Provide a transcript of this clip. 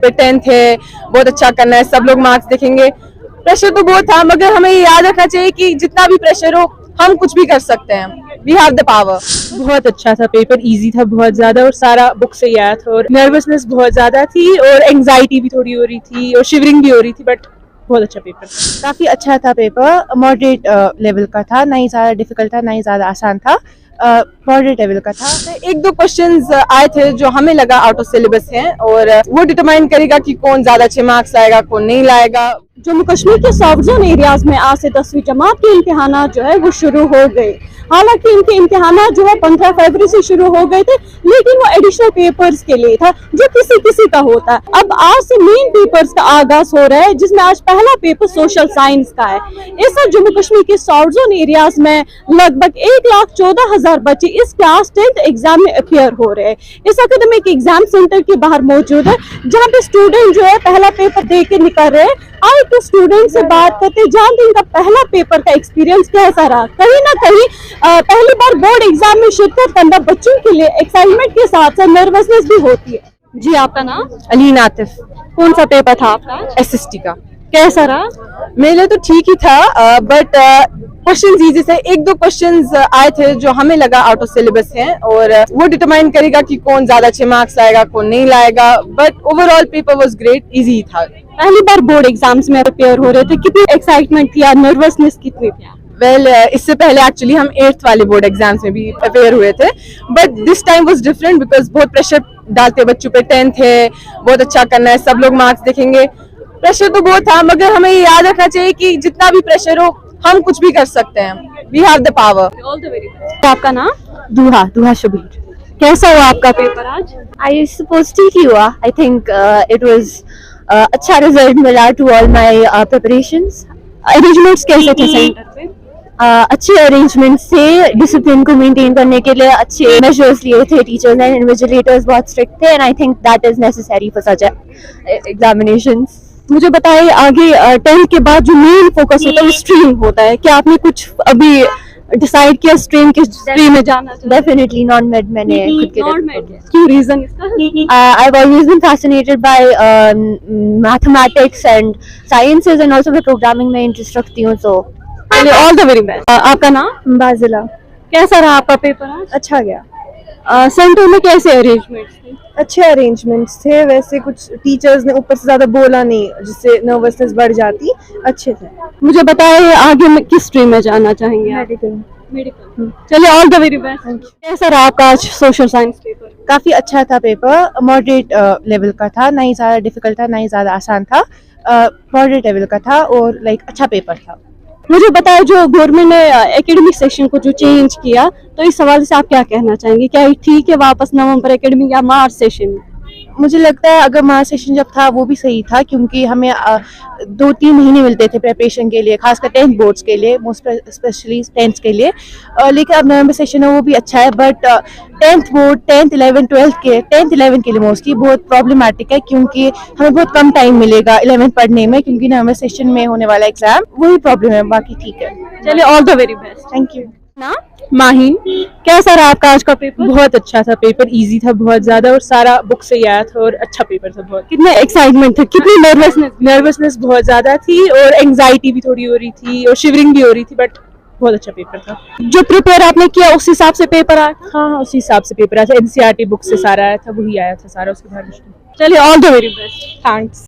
10th है, बहुत अच्छा करना है, सब लोग मार्क्स देखेंगे। प्रेशर तो बहुत था, मगर हमें ये याद रखना चाहिए कि जितना भी प्रेशर हो हम कुछ भी कर सकते हैं। We have the power. बहुत अच्छा था पेपर, इजी था बहुत ज्यादा और सारा बुक से याद था। और नर्वसनेस बहुत ज्यादा थी और एंजाइटी भी थोड़ी हो रही थी और शिवरिंग भी हो रही थी, बट बहुत अच्छा पेपर। काफी अच्छा था पेपर, मॉडरेट लेवल का था, ना ही ज्यादा डिफिकल्ट था ना ही ज्यादा आसान था, मॉडरेट लेवल का था। एक दो क्वेश्चंस आए थे जो हमें लगा आउट ऑफ सिलेबस हैं और वो डिटरमाइन करेगा कि कौन ज्यादा अच्छे मार्क्स लाएगा, कौन नहीं लाएगा। जम्मू कश्मीर के सॉफ्ट जोन एरियाज में आज से 10वीं जमात के इम्तिहान जो है वो शुरू हो गए। हालांकि इनके इम्तिहान जो है 15 फरवरी से शुरू हो गए थे, लेकिन वो एडिशनल पेपर्स के लिए था जो किसी किसी का होता है। अब आज से मेन पेपर्स का आगाज हो रहा है, जिसमें आज पहला पेपर सोशल साइंस का है। इस साल जम्मू कश्मीर के सॉफ्ट जोन एरियाज में लगभग 1,14,000 बच्चे इस क्लास 10th एग्जाम में अपियर हो रहे हैं। इस एकेडमिक एग्जाम सेंटर के बाहर मौजूद है, जहाँ पे स्टूडेंट जो है पहला पेपर दे के निकल रहे हैं। आज तो स्टूडेंट से बात करते जानते इनका पहला पेपर का एक्सपीरियंस कैसा रहा। कहीं ना कहीं पहली बार बोर्ड एग्जाम में शिरकत करना बच्चों के लिए एक्साइटमेंट के साथ साथ नर्वसनेस भी होती है। जी, आपका नाम? अलीन आतिफ। कौन सा पेपर था आपका? SST का। कैसा रहा? मेरे लिए तो ठीक ही था, बट क्वेश्चंस इजी से। एक दो क्वेश्चंस आए थे जो हमें लगा आउट ऑफ सिलेबस हैं और वो डिटरमाइन करेगा कि कौन ज्यादा अच्छे मार्क्स लाएगा, कौन नहीं लाएगा। But overall paper was great, easy था। पहली बार बोर्ड एग्जाम्स में प्रिपेयर हो रहे थे, कितनी एक्साइटमेंट थी या नर्वसनेस कितनी थी? वेल इससे पहले एक्चुअली हम 8th वाले बोर्ड एग्जाम्स में भी प्रिपेयर हुए थे, but this time was different because बहुत प्रेशर डालते बच्चों पे। 10th है, बहुत अच्छा करना है, सब लोग मार्क्स देखेंगे। प्रेशर तो बहुत था, मगर हमें ये याद रखना चाहिए कि जितना भी प्रेशर हो हम कुछ भी कर सकते हैं। We have the power. All the very best. आपका नाम? दुहा शबीर। कैसा हुआ आपका पेपर आज? आई सपोज ठीक ही हुआ। आई थिंक इट वाज अच्छा रिजल्ट मिला to all my preparations. Arrangements कैसे थे सेंटर पे? अच्छे अरेंजमेंट्स थे, डिसिप्लिन को मेंटेन करने के लिए अच्छे मेजर्स लिए थे टीचर्स एंड इन्विजिलेटर्स, बहुत स्ट्रिक्ट थे and I think that is necessary for such examinations. मुझे बताइए आगे 10th के बाद जो मेन फोकस होता है वो स्ट्रीम होता है। क्या आपने कुछ अभी डिसाइड किया स्ट्रीम किस स्ट्रीम में जाना? डेफिनेटली नॉन मेड मैंने खुद के क्यों, रीजन इसका? I've always been fascinated by mathematics and sciences and also मैं प्रोग्रामिंग में इंटरेस्ट रखती हूँ। so all the very best. आपका नाम? बाजिला। कैसा रहा आपका पेपर आज? अच्छा गया। सेंटर में कैसे अरेंजमेंट्स थे? अच्छे अरेंजमेंट्स थे, वैसे कुछ टीचर्स ने ऊपर से ज्यादा बोला नहीं जिससे नर्वसनेस बढ़ जाती। अच्छे थे। मुझे बताइए आगे में किस स्ट्रीम में जाना चाहेंगे? मेडिकल। चलिए ऑल द वेरी बेस्ट। कैसा रहा आपका आज सोशल साइंस पेपर? काफी अच्छा था पेपर, मॉडरेट लेवल का था, ना ही ज्यादा डिफिकल्ट था ना ही ज्यादा आसान था, मॉडरेट लेवल का था और लाइक अच्छा पेपर था। मुझे बताया जो गवर्नमेंट ने एकेडमिक सेशन को जो चेंज किया, तो इस सवाल से आप क्या कहना चाहेंगे? क्या ये ठीक है वापस नवंबर एकेडमिक या मार्च सेशन? मुझे लगता है अगर मार्च सेशन जब था वो भी सही था, क्योंकि हमें 2-3 महीने मिलते थे प्रिपरेशन के लिए, खासकर 10th बोर्ड्स के लिए, मोस्ट स्पेशली 10th के लिए। लेकिन अब नवंबर सेशन है वो भी अच्छा है, बट 10th बोर्ड 10th 11 12 के 10th 11 के लिए मोस्टली बहुत प्रॉब्लमेटिक है, क्योंकि हमें बहुत कम टाइम मिलेगा 11th पढ़ने में, क्योंकि नवंबर सेशन में होने वाला एग्जाम वही प्रॉब्लम है। बाकी ठीक है। चलिए all the very best. Thank you. ना माहिन, कैसा रहा आपका आज का पेपर? बहुत अच्छा था पेपर, इजी था बहुत ज्यादा और सारा बुक से याद था और अच्छा पेपर था बहुत। कितने एक्साइटमेंट थे, कितनी नर्वसनेस बहुत ज्यादा थी और एंजाइटी भी थोड़ी हो रही थी और शिवरिंग भी हो रही थी, बट बहुत अच्छा पेपर था। जो प्रिपेयर आपने किया उस हिसाब से पेपर आया? हाँ, उसी हिसाब से पेपर आया था। NCERT बुक से सारा आया था, वही आया था सारा, उसके बाहर मुश्किल। चलिए all the very best. Thanks.